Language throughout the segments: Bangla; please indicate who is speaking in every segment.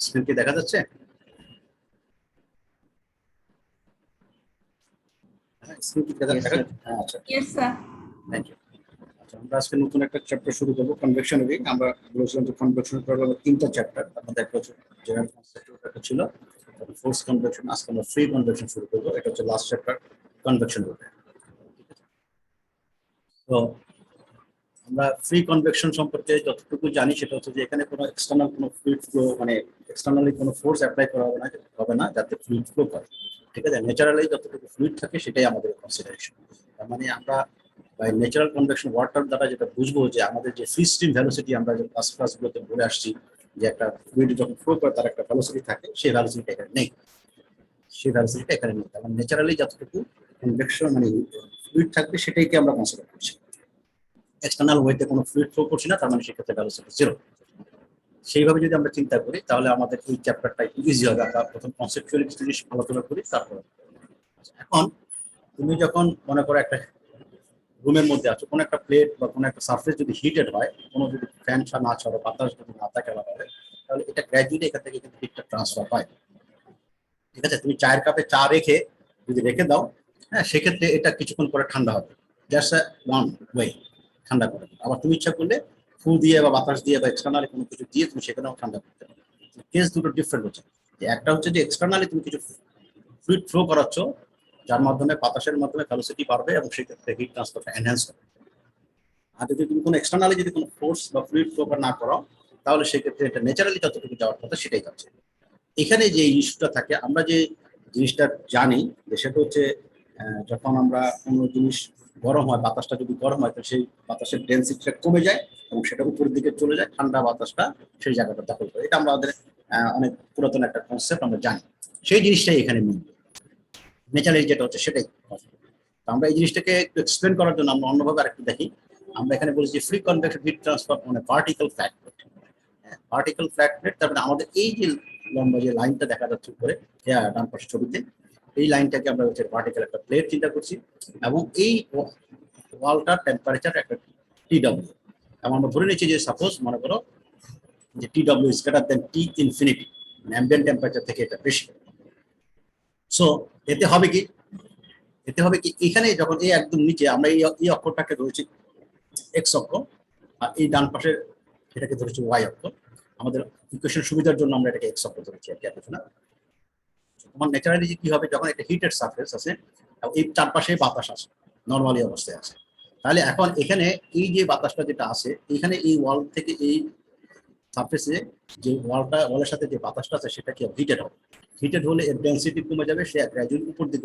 Speaker 1: স্ক্রিন কি দেখা যাচ্ছে? স্ক্রিন কি দেখা যাচ্ছে? আচ্ছা,
Speaker 2: ইয়েস স্যার।
Speaker 1: Thank you. আচ্ছা, আমরা আজকে নতুন একটা চ্যাপ্টার শুরু করবো, কনভেকশন উইং। আমরা বলেছিলাম যে কনভেকশন প্রবলেম তিনটা চ্যাপ্টার, আপনাদের একটা জেনারেল কনসেপ্ট একটা ছিল, ফোর্স কনভেকশন। আজকে আমরা ফ্রি কনভেকশন শুরু করবো, এটা হচ্ছে লাস্ট চ্যাপ্টার, কনভেকশন উইং। তো আমরা ফ্রি কনভেকশন সম্পর্কে যতটুকু জানি সেটা হচ্ছে যে এখানে কোনো এক্সটার্নাল কোনো ফ্লুইড ফ্লো, মানে এক্সটার্নালি কোনো ফোর্স অ্যাপ্লাই করা হবে না যাতে ফ্লুইড ফ্লো করে। ঠিক আছে, ন্যাচারালি যতটুকু ফ্লুইড থাকে সেটাই আমাদের কনসিডারেশন। তার মানে আমরা বাই ন্যাচারাল কনভেকশন ওয়াটার দ্বারা যেটা বুঝবো যে আমাদের যে ফ্রি স্ট্রিম ভ্যালোসিটি আমরা যে ফার্স্ট ক্লাসগুলোতে বলে আসছি যে একটা ফ্লুইড যখন ফ্লো করে তার একটা ভ্যালোসিটি থাকে, সেই ভ্যালোসিটিটা এখানে নেই। সেই ভ্যালোসিটিটা এখানে নেই। তার মানে ন্যাচারালি যতটুকু কনভেকশন মানে ফ্লুইড থাকবে সেটাইকে আমরা কনসিডার করছি। এক্সটার্নাল ওয়েতে কোনো ফ্লুইড ফ্লো করছি না, তার মানে সেক্ষেত্রে ভ্যালোসিটি জিরো। সেইভাবে যদি আমরা চিন্তা করি তাহলে আমাদের এই চ্যাপ্টারটা একটু ইজি হবে। আমরা প্রথম কনসেপচুয়াল জিনিস আলোচনা করি, তারপর এখন তুমি যখন মনে করো একটা রুমের মধ্যে আছো, কোনো একটা প্লেট বা কোনো একটা সারফেস যদি হিটেড হয়, কোনো যদি ফ্যান না ছড়ে, বাতাস যদি না থাকে আলাদা, তাহলে এটা গ্র্যাজুয়ালি এখান থেকে কিন্তু হিটটা ট্রান্সফার হয়। ঠিক আছে, তুমি চায়ের কাপে চা রেখে যদি রেখে দাও, হ্যাঁ, সেক্ষেত্রে এটা কিছুক্ষণ পরে ঠান্ডা হবে, জাস্ট ওয়ান ওয়ে ঠান্ডা করে। আবার তুমি ইচ্ছা করলে ফু দিয়ে বা বাতাস দিয়ে বা এক্সটার্নালি কোনো কিছু দিয়ে তুমি সেখানেও ঠান্ডা করতে পারো। কেস দুটো ডিফারেন্ট হচ্ছে। একটা হচ্ছে যে এক্সটার্নালি তুমি কিছু ফ্লুইড ফ্লো করাচ্ছ, যার মাধ্যমে বাতাসের মাধ্যমে ভ্যালোসিটি বাড়বে এবং সেক্ষেত্রে হিট ট্রান্সফারটা এনহ্যান্স হবে। আর যদি তুমি কোনো এক্সটার্নালি যদি কোনো ফোর্স বা ফ্লুইড ফ্লো না করো, তাহলে সেক্ষেত্রে এটা ন্যাচারালি যতটুকু যাওয়ার কথা সেটাই যাচ্ছে। এখানে যে ইস্যুটা থাকে, আমরা যে জিনিসটা জানি যে সেটা হচ্ছে যখন আমরা কোনো জিনিস গরম হয়, বাতাসটা যদি গরম হয় তো সেই বাতাসের ডেন্সিটিটা কমে যায় এবং সেটা উপরের দিকে চলে যায়, ঠান্ডা বাতাসটা সেই জায়গাটা দখল করে। এটা আমাদের অনেক পুরাতন একটা কনসেপ্ট, আমরা জানি। সেই জিনিসটাই এখানে মিল, ন্যাচারালি যেটা হচ্ছে সেটাই। তো আমরা এই জিনিসটাকে একটু এক্সপ্লেন করার জন্য আমরা অন্যভাবে আরেকটু দেখি। আমরা এখানে বলছি যে ফ্রি কনভেকশন হিট ট্রান্সফার মানে particle flat plate. Particle flat plate, তারপরে আমাদের এই যে লম্বা যে লাইনটা দেখা যাচ্ছে উপরে ডান পাশে ছবিতে, এই লাইনটাকে আমরা হচ্ছে পার্টিকেল একটা প্লেট চিন্তা করছি, এবং এই ওয়ালটার টেম্পারেচার একটা টিডব্লিউ। এবং আমরা ধরে নিচ্ছি যে সাপোজ মনে করো যে TW is greater than T infinity, ambient temperature থেকে এটা বেশি। সো এতে হবে কি, এখানে যখন এই একদম নিচে আমরা এই অক্ষরটাকে ধরেছি এক্স অক্ষ, আর এই ডান পাশে এটাকে ধরেছি ওয়াই অক্ষ। আমাদের ইকুয়েশন সুবিধার জন্য আমরা এটাকে এক্স অক্ষ ধরেছি আর কি, এত না। তোমার ন্যাচারালি কি হবে, যখন একটা হিটেড সারফেস আছে এই চারপাশে বাতাস আছে, নর্মালি অবস্থায় আছে, তাহলে এখন এখানে এই যে বাতাসটা যেটা আছে এখানে এই ওয়াল থেকে এই সারফেসে যে ওয়ালের সাথে যে বাতাসটা আছে সেটা কি হিটেড হবে। হিটেড হলে এর ডেন্সিটি কমে যাবে, সে গ্র্যাজুয়ালি উপর দিকে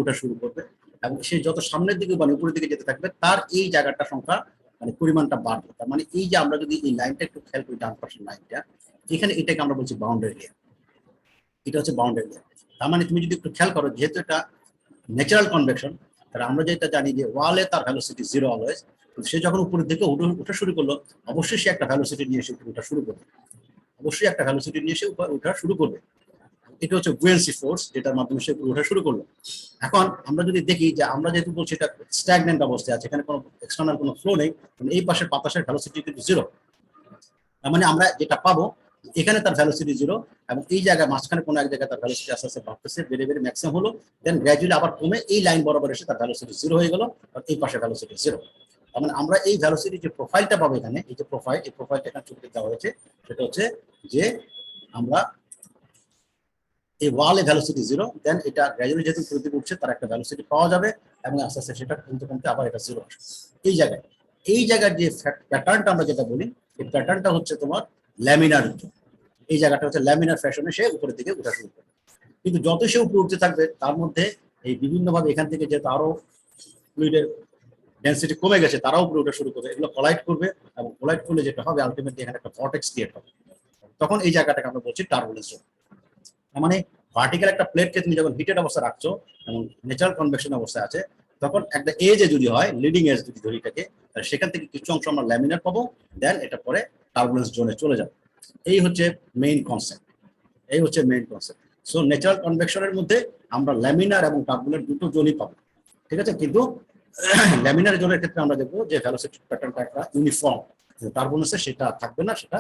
Speaker 1: ওঠা শুরু করবে এবং সে যত সামনের দিকে মানে উপরের দিকে যেতে থাকবে তার এই জায়গাটা সংখ্যা মানে পরিমাণটা বাড়বে। তার মানে এই যে আমরা যদি এই লাইনটা একটু খেয়াল করি, ডান পাশের লাইনটা, এখানে এটাকে আমরা বলছি বাউন্ডারি লেয়ার। এটা হচ্ছে বাউন্ডারি লেয়ার। তার মানে তুমি যদি একটু খেয়াল করো, যেহেতু এটা ন্যাচারাল কনভেকশন, তাহলে আমরা যেটা জানি যে ওয়ালে তার ভ্যালোসিটি জিরো অলওয়েজ, সে যখন উপরের দিকে ওঠা শুরু করলো অবশ্যই সে একটা ভ্যালোসিটি নিয়ে এসে ওঠা শুরু করবে, ওঠা শুরু করবে। এটা হচ্ছে বুয়েন্সি ফোর্স, যেটার মাধ্যমে সে ওঠা শুরু করলো। এখন আমরা যদি দেখি যে আমরা যেহেতু বলছি এটা স্ট্যাগনেন্ট অবস্থায় আছে, এখানে কোনো এক্সটার্নাল কোনো ফ্লো নেই, এই পাশের বাতাসের ভ্যালোসিটি কিন্তু জিরো। তার মানে আমরা যেটা পাবো এখানে তার ভ্যালোসিটি জিরো, এবং এই জায়গায় মাঝখানে কোনো এক জায়গায় তার ভ্যালোসিটি আস্তে আস্তে বাড়তেছে, বেড়ে ম্যাক্সিমাম হলো, দেন গ্র্যাজুয়ালি আবার কমে এই লাইন বরাবর এসে তার ভ্যালোসিটি জিরো হয়ে গেল, আর এই পাশে ভ্যালোসিটি জিরো। তার মানে আমরা এই ভ্যালোসিটি যে প্রোফাইলটা পাবো এখানে, এই যে প্রোফাইলটা এখানে চুক্তি দেওয়া হয়েছে, সেটা হচ্ছে যে আমরা এই ওয়ালে ভ্যালোসিটি জিরো, দেন এটা গ্র্যাজুয়ালি যেহেতু প্রতি উঠছে তার একটা ভ্যালোসিটি পাওয়া যাবে এবং আস্তে আস্তে সেটা কমতে আবার এটা জিরো আসবে। এই জায়গার যে প্যাটার্নটা আমরা যেটা বলি, এই প্যাটার্নটা হচ্ছে তোমার ল্যামিনার। এই জায়গাটা হচ্ছে ল্যামিনার ফ্যাশনে সে উপরের দিকে উঠা শুরু করবে, কিন্তু যত সে উপরে উঠতে থাকবে তার মধ্যে এই বিভিন্নভাবে এখান থেকে যেহেতু আরো ফ্লুইডের ডেন্সিটি কমে গেছে, তারাও উপরে উঠা শুরু করবে, এগুলো কোলাইড করবে, এবং কোলাইড করলে যেটা হবে আলটিমেটলি এখানে একটা ভর্টেক্স ক্রিয়েট হবে। তখন এই জায়গাটাকে আমরা বলছি টার্বুলেন্স জোন। মানে ভার্টিক্যাল একটা প্লেটকে তুমি যখন হিটেড অবস্থা রাখছো এবং ন্যাচারাল কনভেকশন অবস্থায় আছে, তখন একটা এজে যদি হয়, লিডিং এজ যদি ধরি এটাকে, সেখান থেকে কিছু অংশ আমরা ল্যামিনার পাবো, দেন এটা পরে টার্বুলেন্স জোনে চলে যাবে। এই হচ্ছে মেইন কনসেপ্ট। সো ন্যাচারাল কনভেকশনের মধ্যে আমরা ল্যামিনার এবং টার্বুলেন্ট দুটো জোনই পাবো, ঠিক আছে। কিন্তু ল্যামিনার জোনের ক্ষেত্রে আমরা দেখবো যে ভ্যালোসিটি প্যাটার্নটা একটা ইউনিফর্ম, টার্বুলেন্সে সেটা থাকবে না, সেটা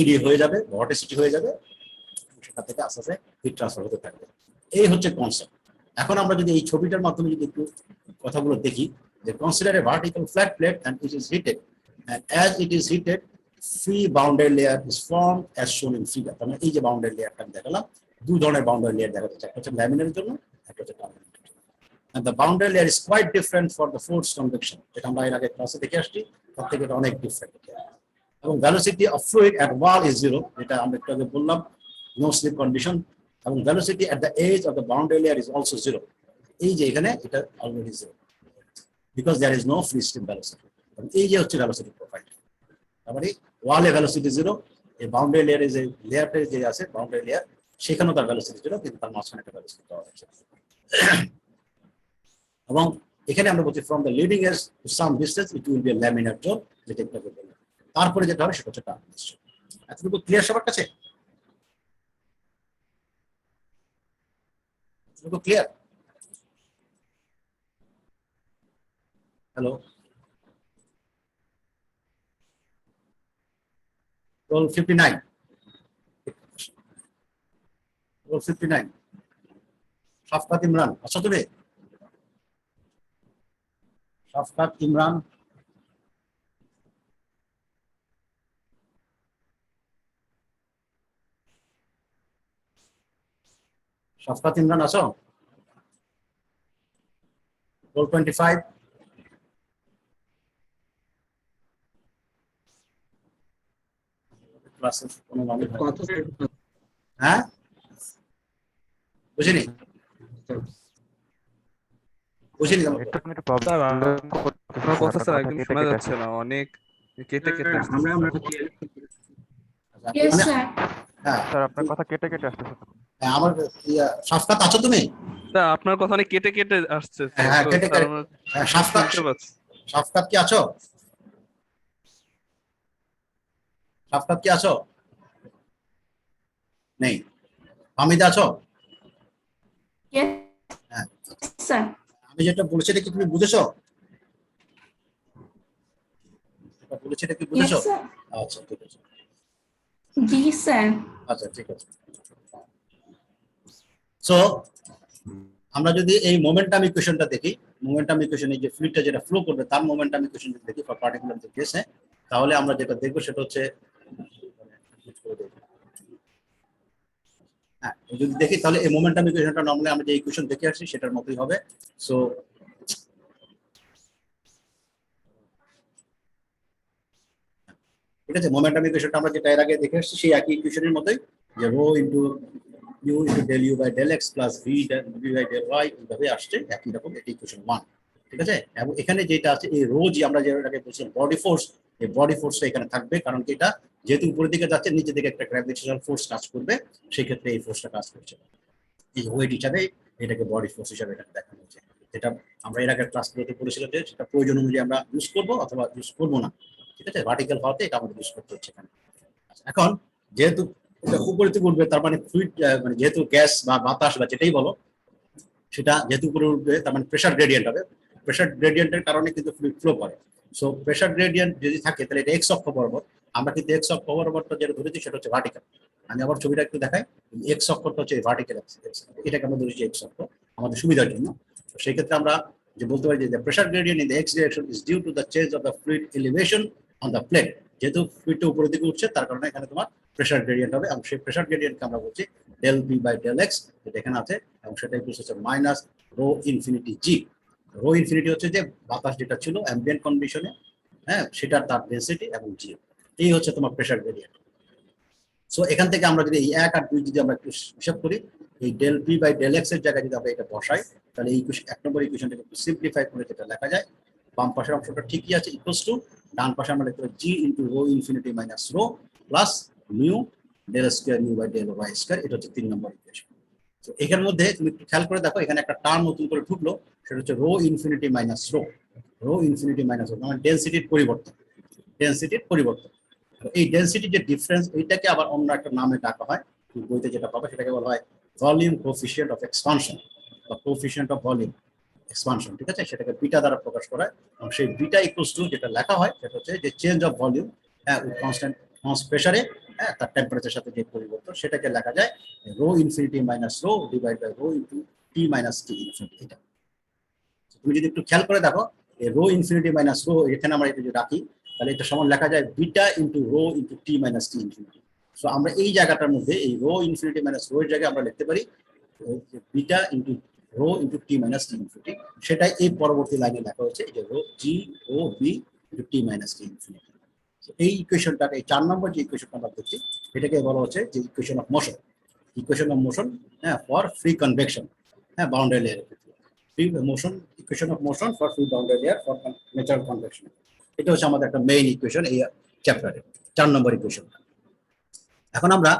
Speaker 1: ইডি হয়ে যাবে, ভর্টিসিটি হয়ে যাবে, সেটা থেকে আস্তে আস্তে হিট ট্রান্সফার হতে থাকবে। এই হচ্ছে কনসেপ্ট। এখন আমরা যদি এই ছবিটার মাধ্যমে যদি একটু কথাগুলো দেখি, যে consider A vertical flat plate and it is heated, and as it is heated free boundary layer is formed as shown in figure। তার মানে এই যে বাউন্ডারি লেয়ারটা আমি দেখালাম, দুই ধরনের বাউন্ডারি লেয়ার দেখা যাচ্ছে, একটা হচ্ছে ল্যামিনারের জন্য, একটা হচ্ছে terminal. and the boundary layer is quite different for the force convection, যেটা আমরা এর আগে ক্লাসে দেখে আসছি, তার থেকে এটা অনেক ডিফারেন্ট। এবং velocity of fluid at wall is zero, যেটা আমরা একটু আগে বললাম, নো স্লিপ কন্ডিশন। এবং velocity at the edge of the boundary layer is also zero, এই যে এখানে এটা already zero, because there is no free stream velocity. এই যে হচ্ছে ভেলোসিটি প্রোফাইল, তার মানে ওয়ালে ভেলোসিটি জিরো, এই বাউন্ডারি লেয়ারে যে লেয়ারটা যে আছে বাউন্ডারি লেয়ার, সেখানেও তার ভেলোসিটি জিরো, কিন্তু তার মাঝখানে একটা ভেলোসিটি পাওয়া যাচ্ছে। এবং এখানে আমরা বলছি from the leading edge to some distance it will be a laminar zone, যেটা একটু আগে বললাম। তারপরে যেটা হবে সেটা হচ্ছে টার্মিনাল জোন। এতটুকু ক্লিয়ার সবার কাছে? এতটুকু ক্লিয়ার? হ্যালো, 12:59 12:59 শাফকাত ইমরান, আচ্ছা তুমি শাফকাত ইমরান, শাফকাত ইমরান আছো? 12:25 ক্লাসে কোনো মানে হ্যাঁ বুঝিনি বুঝিনি
Speaker 2: আপনার কথা স্যার একদম শোনা যাচ্ছে না, অনেক কেটে কেটে আসছে।
Speaker 3: Yes, sir.
Speaker 1: হ্যাঁ
Speaker 4: স্যার আপনার কথা কেটে কেটে আসতেছে।
Speaker 1: হ্যাঁ, আমার শাফকাত আছো তুমি?
Speaker 2: স্যার আপনার কথা অনেক কেটে কেটে আসছে স্যার,
Speaker 1: হ্যাঁ
Speaker 2: তো
Speaker 1: কেটে
Speaker 2: স্যার
Speaker 1: কেটে।
Speaker 2: আমরা
Speaker 1: হ্যাঁ, শাফকাত
Speaker 2: শুনতে পাচ্ছি।
Speaker 1: শাফকাত কি আছো? শাফকাত কি আছো? নেই। হামিদা আছো?
Speaker 3: Yes,
Speaker 1: হ্যাঁ,
Speaker 3: sir.
Speaker 1: আমি যেটা বলেছি এটা কি তুমি বুঝেছো? যেটা বলেছি এটা কি
Speaker 3: Yes,
Speaker 1: বুঝেছো?
Speaker 3: sir.
Speaker 1: আচ্ছা ঠিক আছে,
Speaker 3: Ji, sir.
Speaker 1: আচ্ছা ঠিক আছে। সো আমরা যদি এই মোমেন্টাম ইকুয়েশনটা দেখি, মোমেন্টাম ইকুয়েশনে যে ফ্লুইডটা যেটা ফ্লো করবে তার মোমেন্টাম ইকুয়েশন যদি দেখি ফর পার্টিকুলার যে কেসে, তাহলে আমরা যেটা দেখবো সেটা হচ্ছে, হ্যাঁ যদি দেখি তাহলে এই মোমেন্টাম ইকুয়েশনটা নরমালি আমরা যে ইকুয়েশন দেখে আসছি সেটার মতোই হবে। সো ঠিক আছে, মোমেন্টাম ইকুয়েশনটা আমরা যেটা এর আগে দেখে আসছি সেই একই ইকুয়েশনের মতোই, যে rho into u into del u by del x plus v by del y এইভাবে আসছে একই রকম, এটি ইকুয়েশন 1। ঠিক আছে, এবং এখানে যেটা আছে এই রো যে আমরা যেটাকে বলছিলাম বডি ফোর্স, এই বডি ফোর্সটা এখানে থাকবে, কারণ কি এটা যেহেতু উপরের দিকে যাচ্ছে নিচে দিকে একটা গ্র্যাভিটেশনাল ফোর্স কাজ করবে, সেই ক্ষেত্রে এই ফোর্সটা কাজ করছে, এই ওয়েট হিসাবে এটাকে বডি ফোর্স হিসাবে এটাকে দেখানো হচ্ছে। যেটা আমরা এর আগে ক্লাসগুলোতে পড়েছিলাম যে সেটা প্রয়োজন অনুযায়ী আমরা ইউজ করবো অথবা ইউজ করবো না। ঠিক আছে, ভার্টিক্যাল হওয়াতে এটা আমাদের ইউজ করতে হচ্ছে এখানে। এখন যেহেতু এটা উপরে থেকে উঠবে, তার মানে ফ্লুইড মানে যেহেতু গ্যাস বা বাতাস বা যেটাই বলো, সেটা যেহেতু উপরে উঠবে তার মানে প্রেশার গ্রেডিয়েন্ট হবে, প্রেশার গ্রেডিয়েন্টের কারণে কিন্তু ফ্লুইড ফ্লো করে। সো প্রেশার গ্রেডিয়েন্ট যদি থাকে তাহলে এটা এক্স অক্ষ বরাবর, আমরা কিন্তু এক্স অক্ষ বরাবরটা যেটা ধরেছি সেটা হচ্ছে ভার্টিক্যাল। আমি আবার ছবিটা একটু দেখাই, এক্স অক্ষটা হচ্ছে ভার্টিক্যাল, এটাকে আমরা ধরেছি এক্স অক্ষ আমাদের সুবিধার জন্য। তো সেই ক্ষেত্রে আমরা যে বলতে পারি যে pressure gradient in the x direction is due to the change of the fluid elevation on the plate. যেহেতু ফ্লুইডটা উপরের দিকে উঠছে তার কারণে এখানে তোমার প্রেশার গ্রেডিয়েন্ট হবে, এবং সেই প্রেশার গ্রেডিয়েন্টকে আমরা বলছি del p by del x, যেটা এখানে আছে, এবং সেটা ইকুয়াল হচ্ছে minus rho infinity g. Rho infinity হচ্ছে যে বাতাস যেটা ছিল অ্যাম্বিয়েন্ট কন্ডিশনে, হ্যাঁ সেটার তার ডেন্সিটি, এবং জি এই হচ্ছে তোমার প্রেশার গ্রেডিয়েন্ট। সো এখান থেকে আমরা যদি এই 1 আর 2 যদি আমরা একটু হিসাব করি, এই del p by del x এর জায়গায় যদি আমরা এটা বসাই, তাহলে এই এক নম্বর ইকুয়েশনটাকে একটু সিম্পলিফাই করে যেটা লেখা যায়, বাম পাশের অংশটা ঠিকই আছে ইকুয়ালস টু, ডান পাশে আমরা লিখতে পারি G into rho infinity minus rho plus mu del square mu by del Y square, এটা হচ্ছে 3 নম্বর ইকুয়েশন। তো এখানে মধ্যে তুমি একটু খেয়াল করে দেখো, এখানে একটা টার্ম নতুন করে ঢুকলো, সেটা হচ্ছে rho infinity minus rho, rho infinity minus rho মানে ডেনসিটির পরিবর্তন, ডেনসিটির পরিবর্তন। এই ডেনসিটি যে ডিফারেন্স, এইটাকে আবার অন্য একটা নামে ডাকা হয়, বইতে যেটা পাবে সেটাকে বলা হয় ভলিউম কোএফিসিয়েন্ট অফ এক্সপানশন বা কোএফিসিয়েন্ট অফ ভলিউম এক্সপানশন। ঠিক আছে, সেটাকে বিটা দ্বারা প্রকাশ করা হয়, এবং সেই বিটা ইকুয়ালস টু যেটা লেখা হয় সেটা হচ্ছে যে change of volume with constant প্রেসারে হ্যাঁ, তার টেম্পারেচারের সাথে যে পরিবর্তন সেটাকে লেখা যায় rho infinity minus rho divide by rho into T minus T infinity. এটা তুমি যদি একটু খেয়াল করে দেখো, এই রো ইনফিনিটি মাইনাস রো এখানে আমরা এটা যদি রাখি, তাহলে এটা সমান লেখা যায় beta into rho into T minus T infinity. So আমরা এই জায়গাটার মধ্যে এই রো ইনফিনিটি মাইনাস রো এর জায়গায় আমরা লিখতে পারি beta into rho into T minus T infinity. সেটাই এই পরবর্তী লাইনে লেখা হচ্ছে এই যে রো জি ও B into T minus T infinity. এই ইকুয়েশনটাকে, এই 4 নম্বর যে ইকুয়েশনটা আমরা দেখছি, এটাকে বলা হচ্ছে যে equation of motion. Equation of motion, হ্যাঁ, ফর ফ্রি কনভেকশন, হ্যাঁ, বাউন্ডারি লেয়ারের ক্ষেত্রে free motion, equation of motion for free boundary layer for natural convection. এটা হচ্ছে আমাদের একটা মেইন ইকুয়েশন এই চ্যাপ্টারে, 4 নম্বর ইকুয়েশনটা। এখন আমরা,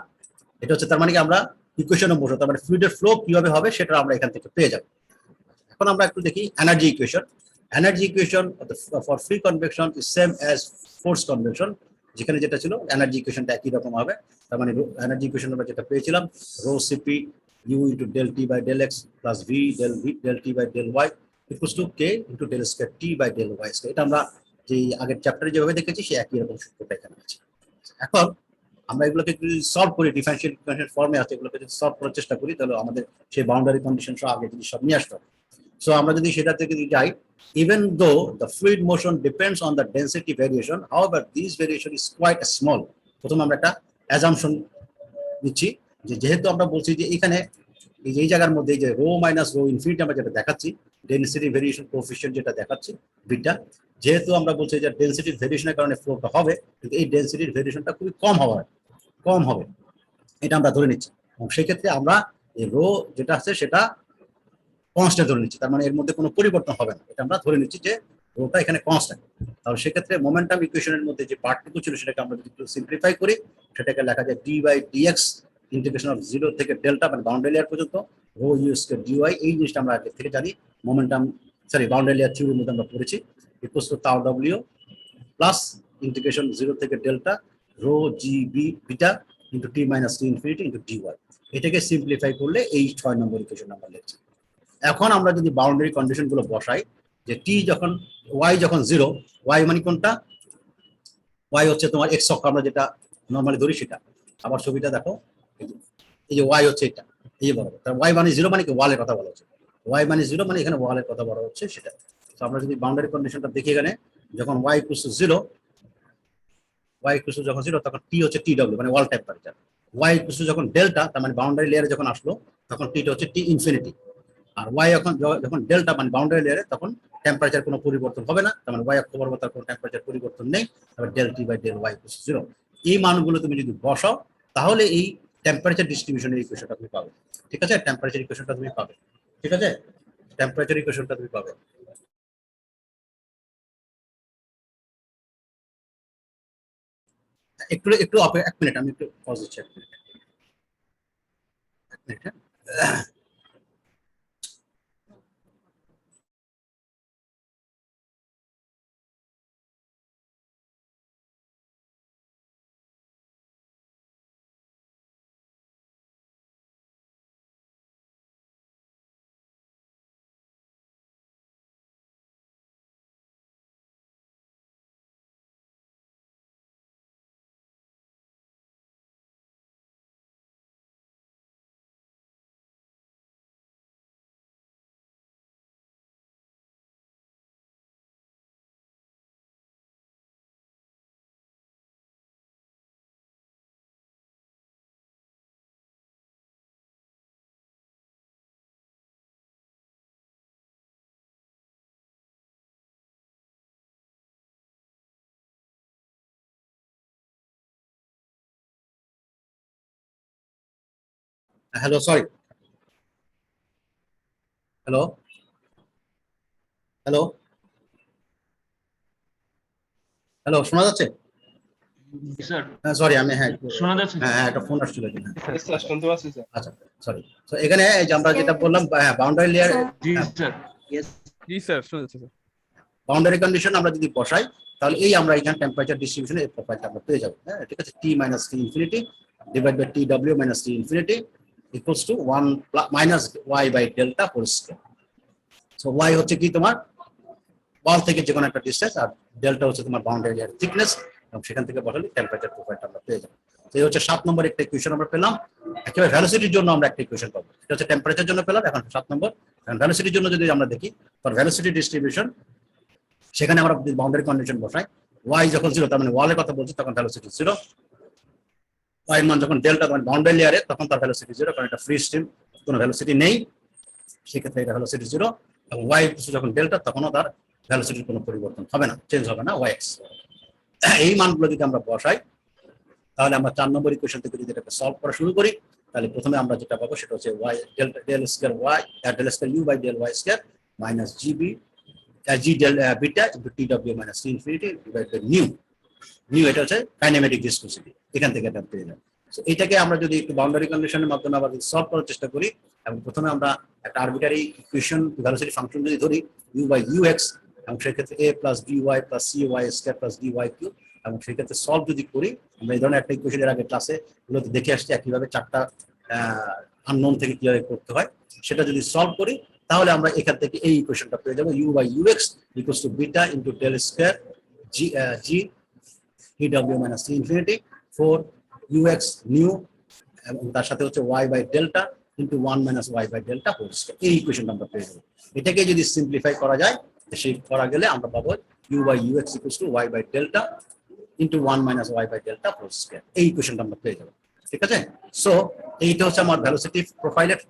Speaker 1: এটা হচ্ছে তার মানে কি আমরা ইকুয়েশন অফ মোশন, তার মানে ফ্লুইডের ফ্লো কিভাবে হবে সেটা আমরা এখান থেকে পেয়ে যাব। এখন আমরা একটু দেখি energy equation. Energy equation for free convection is same as force convection, যেখানে যেটা ছিল এনার্জি ইকুয়েশনটা একই রকম হবে। তার মানে এনার্জি ইকুয়েশন আমরা যেটা পেয়েছিলাম rho CP u into del T by del x plus v del T by del y equals to K into del square T by del y square. এটা আমরা যে আগের চ্যাপ্টারে যেভাবে দেখেছি সে একই রকম সূত্রটা এখানে আছে। এখন আমরা এগুলোকে যদি সলভ করি, ডিফারেনশিয়াল ইকুয়েশন ফর্মে আছে, এগুলোকে যদি সলভ করার চেষ্টা করি, তাহলে আমাদের সেই বাউন্ডারি কন্ডিশন সহ আগে যদি সব নিয়ে আসতে হবে। সো আমরা যদি সেটা থেকে যদি যাই, even though the fluid motion depends on the density variation, however this variation is quite small. প্রথমে আমরা একটা অ্যাজাম্পশন নিচ্ছি যে যেহেতু আমরা বলছি যে এখানে এই জায়গার মধ্যে যে রো মাইনাস রো ইনফিনিটি আমরা যেটা দেখাচ্ছি, ডেনসিটি ভেরিয়েশন কোএফিশিয়েন্ট যেটা দেখাচ্ছি বিটা, যেহেতু আমরা বলছি যে ডেনসিটির ভেরিয়েশনের কারণে ফ্লোটা হবে, কিন্তু এই ডেনসিটির ভেরিয়েশনটা খুবই কম হবে, এটা আমরা ধরে নিচ্ছি। এবং সেক্ষেত্রে আমরা এই রো যেটা আছে সেটা কনস্ট্যান্ট ধরে নিচ্ছি, তার মানে এর মধ্যে কোনো পরিবর্তন হবে না, এটা আমরা ধরে নিচ্ছি যে রোটা এখানে কনস্ট্যান্ট। তাহলে সেক্ষেত্রে মোমেন্টাম ইকুয়েশনের মধ্যে যে পার্টটুকু ছিল সেটাকে আমরা যদি একটু সিম্পলিফাই করি, সেটাকে লেখা যায় d by d x integration of 0 থেকে ডেল্টা, মানে বাউন্ডারি লেয়ার পর্যন্ত রো ইউ স্কয়ার ডিওয়াই। এই জিনিসটা আমরা আগে থেকে জানি, মোমেন্টাম বাউন্ডারি লেয়ার থিওরির মধ্যে আমরা পড়েছি, equals to tau W plus integration 0 থেকে delta rho G B beta into T minus T infinity into DY. এটাকে সিম্পলিফাই করলে এই 6 নম্বর ইকুয়েশন আমরা লিখছি। এখন আমরা যদি বাউন্ডারি কন্ডিশন গুলো বসাই, যে টি যখন ওয়াই যখন 0, ওয়াই মানে কোনটা, ওয়াই হচ্ছে তোমার এক্স অক্ষ, আমরা যেটা নর্মালি ধরি সেটা। আবার ছবিটা দেখো, এই যে ওয়াই হচ্ছে এটা, এই বরাবর, তার ওয়াই মানে 0 মানে কি ওয়ালের কথা বলা হচ্ছে, ওয়াই মানে 0 মানে এখানে ওয়ালের কথা বলা হচ্ছে সেটা। তো আমরা যদি বাউন্ডারি কন্ডিশনটা দেখি, এখানে যখন y equals to 0, y equals to যখন 0, তখন টি হচ্ছে টি ডব্লিউ মানে wall temperature. Y equals to যখন ডেল্টা, তার মানে বাউন্ডারি লেয়ারে যখন আসলো, তখন টিটা হচ্ছে টি ইনফিনিটি। আর ওয়াই যখন ডেল্টা মানে বাউন্ডারি লেয়ারে, তখন টেম্পারেচার কোনো পরিবর্তন হবে না, তার মানে ওয়াই অক্ষ বরাবর তার কোনো টেম্পারেচার পরিবর্তন নেই, তারপর del T by del y equals 0। এই মানগুলো তুমি যদি বসাও, তাহলে এই টেম্পারেচার ডিস্ট্রিবিউশনের ইকুয়েশনটা তুমি পাবে। ঠিক আছে, টেম্পারেচার ইকুয়েশনটা তুমি পাবে। ঠিক আছে, টেম্পারেচার ইকুয়েশনটা তুমি পাবে। একটু একটু 1 মিনিট, আমি একটু পজ দিচ্ছি 1 মিনিট। 1 মিনিট, হ্যাঁ। Hello, sorry, hello hello hello, শোনা যাচ্ছে?
Speaker 4: স্যার
Speaker 1: হ্যাঁ, সরি, আমি
Speaker 4: শোনা যাচ্ছে?
Speaker 1: হ্যাঁ একটা ফোন আসছিল এখানে।
Speaker 2: স্যার শুনতে পাচ্ছি স্যার।
Speaker 1: আচ্ছা, সরি। তো এখানে এই যে আমরা যেটা বললাম, বাউন্ডারি লেয়ার,
Speaker 4: জি স্যার।
Speaker 2: জি স্যার শুনতে পাচ্ছি স্যার।
Speaker 1: বাউন্ডারি কন্ডিশন আমরা যদি বসাই, তাহলে এই আমরা এখানে টেম্পারেচার ডিস্ট্রিবিউশনের প্রোফাইলটা আমরা পেয়ে যাবো। হ্যাঁ, ঠিক আছে, T minus T infinity divide by T W minus T infinity equals to 1 minus Y by delta whole square. So Y হচ্ছে কি তোমার ওয়াল থেকে যে কোনো একটা ডিসটেন্স, আর ডেল্টা হচ্ছে তোমার বাউন্ডারি লেয়ার থিকনেস, এবং সেখান থেকে বসালে টেম্পারেচার প্রোফাইলটা আমরা পেয়ে যাবো। তো এই হচ্ছে 7 নম্বর একটা ইকুয়েশন আমরা পেলাম। একেবারে ভ্যালোসিটির জন্য আমরা একটা ইকুয়েশন পাবো, এটা হচ্ছে টেম্পারেচার জন্য পেলাম। এখন 7 নম্বর ভ্যালোসিটির জন্য যদি আমরা দেখি, ফর ভ্যালোসিটি ডিস্ট্রিবিউশন, সেখানে আমরা যদি বাউন্ডারি কন্ডিশন বসাই, ওয়াই যখন 0, তার মানে ওয়ালের কথা বলছি, তখন ভ্যালোসিটি 0। ওয়াই মান যখন ডেল্টা, তখন বাউন্ডারি লেয়ারে, তখন তার ভ্যালোসিটি 0, কারণ এটা ফ্রি স্ট্রিম, কোনো ভ্যালোসিটি নেই, সেক্ষেত্রে এটা ভ্যালোসিটি 0। এবং ওয়াই যখন ডেল্টা, তখনও তার ভ্যালোসিটির কোনো পরিবর্তন হবে না, চেঞ্জ হবে না ওয়াই এক্স। এই মানগুলো যদি আমরা বসাই, তাহলে আমরা 4 নম্বর ইকুয়েশন থেকে যদি এটাকে সলভ করা শুরু করি, তাহলে প্রথমে আমরা যেটা পাবো সেটা হচ্ছে y delta del square y del square u by del y square minus g b g del beta into T W minus T infinity divide by nu. Nu এটা হচ্ছে কাইনেমেটিক ভিসকোসিটি, এখান থেকে এটা পেয়ে যাবে। সো এটাকে আমরা যদি একটু বাউন্ডারি কন্ডিশনের মাধ্যমে আবার সলভ করার চেষ্টা করি, এবং প্রথমে আমরা একটা আরবিটারি ইকুয়েশন ভেলোসিটি ফাংশন যদি ধরি ইউ বাই ইউ এক্স, এবং সেক্ষেত্রে A plus B Y plus C Y square plus D Y cube, এবং সেক্ষেত্রে সলভ যদি করি, আমরা এই ধরনের একটা ইকুয়েশনের আগে ক্লাসে গুলোতে দেখে আসছি একইভাবে 4টা আননোন থেকে কিভাবে করতে হয়, সেটা যদি সলভ করি, তাহলে আমরা এখান থেকে এই ইকুয়েশনটা পেয়ে যাবো, u by u x equals to beta into del square g g T W minus T infinity 4 u x nu, এবং তার সাথে হচ্ছে y by delta into 1 minus Y by delta whole square. এই ইকুয়েশনটা আমরা পেয়ে যাবো। এটাকে যদি সিম্পলিফাই করা যায়, সেই করা গেলে আমরা পাবো u by u x equals to y by delta into 1 minus Y by delta whole square. এই ইকুয়েশনটা আমরা পেয়ে যাবো, ঠিক আছে। সো এইটা হচ্ছে আমার ভ্যালোসিটি প্রোফাইলের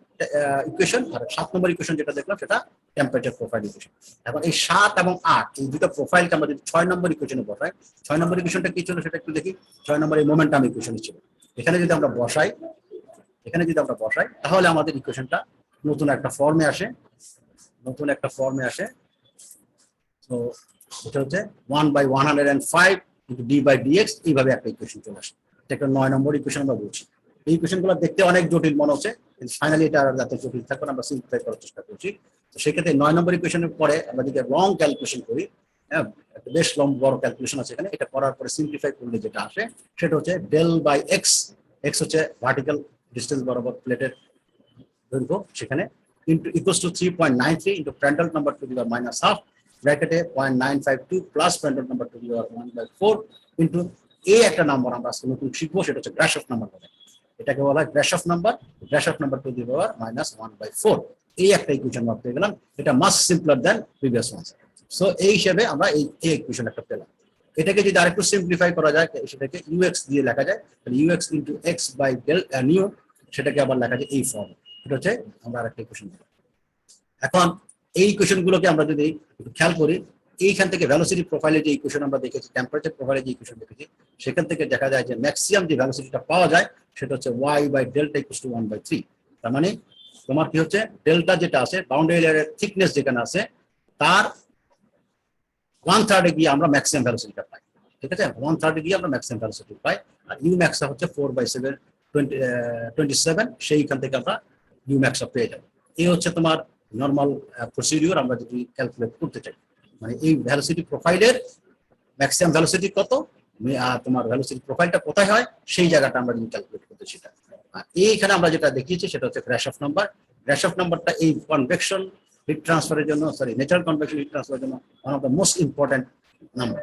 Speaker 1: ইকুয়েশন। আর 7 নম্বর ইকুয়েশন যেটা দেখলাম সেটা টেম্পারেচার প্রোফাইল ইকুয়েশন। এখন এই 7 এবং 8 এই দুটো প্রোফাইলকে আমরা যদি 6 নম্বর ইকুয়েশনে বসাই, 6 নম্বর ইকুয়েশনটা কি ছিল সেটা একটু দেখি। 6 নম্বর এই মোমেন্টাম ইকুয়েশন ছিল। এখানে যদি আমরা বসাই, তাহলে আমাদের ইকুয়েশনটা নতুন একটা ফর্মে আসে, তো এটা হচ্ছে 1 by 105 into d by d x, এইভাবে একটা ইকুয়েশন চলে আসে। এটা একটা 9 নম্বর ইকুয়েশন আমরা বলছি। এই ইকুয়েশনগুলো দেখতে অনেক জটিল মনে হচ্ছে, কিন্তু ফাইনালি এটা আর যাতে জটিল থাকবে না, আমরা সিম্পলিফাই করার চেষ্টা করছি। তো সেক্ষেত্রে 9 নম্বর ইকুয়েশনের পরে আমরা যদি লং ক্যালকুলেশন করি, হ্যাঁ, একটা বেশ বড় ক্যালকুলেশন আছে এখানে। এটা করার পরে সিম্পলিফাই করলে যেটা আসে সেটা হচ্ছে ডেল বাই এক্স, এক্স হচ্ছে ভার্টিক্যাল ডিস্টেন্স বরাবর প্লেটের দৈর্ঘ্য, সেখানে into equals to 3.93 into Prandtl number to the power minus half ব্র্যাকেটে 0.952 plus Prandtl number to the power 1/4 into এই একটা নাম্বার আমরা আজকে নতুন শিখবো, সেটা হচ্ছে গ্রাশফ নাম্বার বলে। এটাকে বলা হয় Grashof number to the power minus 1/4। এই একটা ইকুয়েশন আমরা পেয়ে গেলাম। এটা much simpler than previous one. So এই হিসেবে আমরা এই ইকুয়েশন একটা পেলাম। এটাকে যদি আরেকটু সিম্পলিফাই করা যায়, সেটাকে ইউএক্স দিয়ে লেখা যায়, তাহলে u x into x by del nu, সেটাকে আবার লেখা যায় এই ফর্ম। এটা হচ্ছে আমরা আরেকটা ইকুয়েশন। এখন এই ইকুয়েশন গুলোকে আমরা যদি একটু খেয়াল করি, এইখান থেকে ভ্যালোসিটি প্রোফাইলে যে ইকুয়েশন আমরা দেখেছি, টেম্পারেচার প্রোফাইলে যে ইকুয়েশন দেখেছি, সেখান থেকে দেখা যায় যে ম্যাক্সিমাম যে ভ্যালোসিটিটা পাওয়া যায় সেটা হচ্ছে y by delta equals to 1/3। তার মানে তোমার কি হচ্ছে, ডেল্টা যেটা আছে বাউন্ডারি লেয়ারের থিকনেস যেখানে আছে তার 1/3 গিয়ে আমরা ম্যাক্সিমাম ভ্যালোসিটিটা পাই, ঠিক আছে। 1/3 গিয়ে আমরা ম্যাক্সিমাম ভ্যালোসিটি পাই। আর ইউ ম্যাক্স হচ্ছে 4/7 সেইখান থেকে আমরা ইউ ম্যাক্স পেয়ে যাবো। এই হচ্ছে তোমার নর্মাল প্রসিডিউর আমরা যদি ক্যালকুলেট করতে চাই, মানে এই ভ্যালোসিটি প্রোফাইলের ম্যাক্সিমাম ভ্যালোসিটি কত, আর তোমার ভ্যালোসিটি প্রোফাইলটা কোথায় হয়, সেই জায়গাটা আমরা যদি ক্যালকুলেট করতে সেটা। আর এইখানে আমরা যেটা দেখিয়েছি সেটা হচ্ছে গ্রাশফ নাম্বার। গ্রাশফ নাম্বারটা এই কনভেকশন হিট ট্রান্সফারের জন্য, ন্যাচারাল কনভেকশন হিট ট্রান্সফারের জন্য one of the most important number.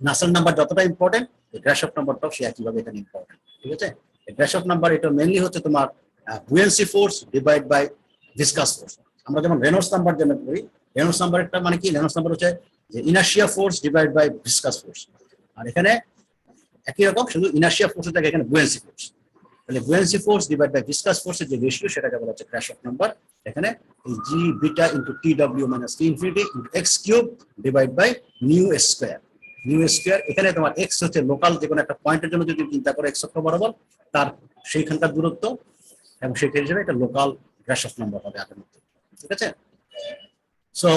Speaker 1: Nusselt number যতটা ইম্পর্টেন্ট, গ্রাশফ নাম্বারটাও সে একইভাবে এখানে ইম্পর্টেন্ট, ঠিক আছে। গ্রাশফ নাম্বার এটা মেনলি হচ্ছে তোমার buoyancy force divide by viscous force. আমরা যেমন রেনল্ডস নাম্বার যেমন করি, রেনল্ডস নাম্বারটা মানে কি, রেনল্ডস নাম্বার হচ্ছে যে inertia force divide by viscous force. আর এখানে একই রকম, শুধু ইনার্শিয়া ফোর্সের জায়গায় এখানে বুয়েন্সি ফোর্স। তাহলে buoyancy force divide by viscous ফোর্সের যে রেশিও, সেটাকে বলা হচ্ছে গ্রাশফ নাম্বার। এখানে G beta into T W minus T infinity into X cube divide by nu square. এখানে তোমার এক্স হচ্ছে লোকাল যে কোনো একটা পয়েন্টের জন্য যদি চিন্তা করো এক্স অক্ষ বরাবর তার সেইখানকার দূরত্ব, এবং সেই হিসেবে এটা লোকাল গ্রাশফ নাম্বার হবে আগের মধ্যে, ঠিক আছে। সো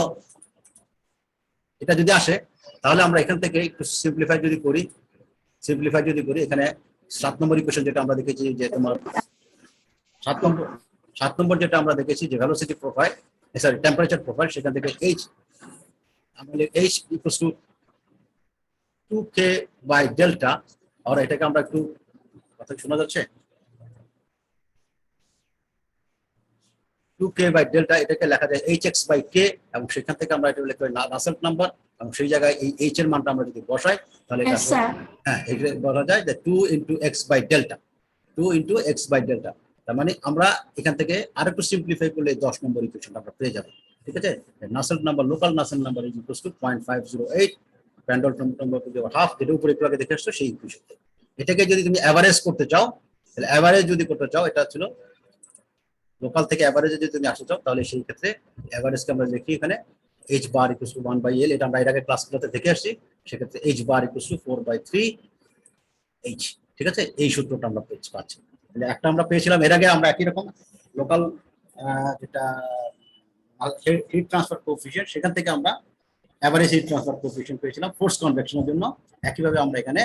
Speaker 1: এটা যদি আসে, তাহলে আমরা এখান থেকে একটু সিম্পলিফাই যদি করি, এখানে 7 নম্বর ইকুয়েশন যেটা আমরা দেখেছি যে তোমার 7 নম্বর যেটা আমরা দেখেছি যে velocity profile, sorry temperature profile, সেখান থেকে এইচ আমাদের H equals to 2k by delta. আর এটাকে আমরা একটু কথা শোনা যাচ্ছে, 2k বাই ডেল্টা, এটাকে লেখা যায় hx বাই k, এবং সেখান থেকে আমরা এটা লিখতে পারি নাসেল্ট নাম্বার এবং সেই জায়গায় এই এইচ এর মানটা আমরা যদি বসাই তাহলে এটা
Speaker 3: Yes, sir.
Speaker 1: হ্যাঁ এটা বলা যায় যে 2 into x by delta, 2 into x by delta. তার মানে আমরা এখান থেকে আরেকটু সিম্পলিফাই করলে 10 নম্বর ইকুয়েশনটা আমরা পেয়ে যাবো। ঠিক আছে, Nusselt number, local Nusselt number is equal to 0.508, Prandtl number to the power half, যেটা উপরে একটু আগে দেখে আসছো সেই ইকুয়েশন। এটাকে যদি তুমি অ্যাভারেজ করতে চাও, তাহলে অ্যাভারেজ যদি করতে চাও, এটা ছিল লোকাল থেকে অ্যাভারেজে যদি তুমি আসতে চাও, তাহলে সেই ক্ষেত্রে অ্যাভারেজকে আমরা লিখি এখানে h bar equals to 1/L, এটা আমরা এর আগে ক্লাসগুলোতে দেখে আসছি। সেক্ষেত্রে h bar equals to 4/3h। ঠিক আছে, এই সূত্রটা আমরা পাচ্ছি। তাহলে একটা আমরা পেয়েছিলাম এর আগে, আমরা একই রকম লোকাল যেটা হিট ট্রান্সফার কোএফিশিয়েন্ট, সেখান থেকে আমরা অ্যাভারেজ হিট ট্রান্সফার কোএফিশিয়েন্ট পেয়েছিলাম ফোর্স কনভেকশনের জন্য। একইভাবে আমরা এখানে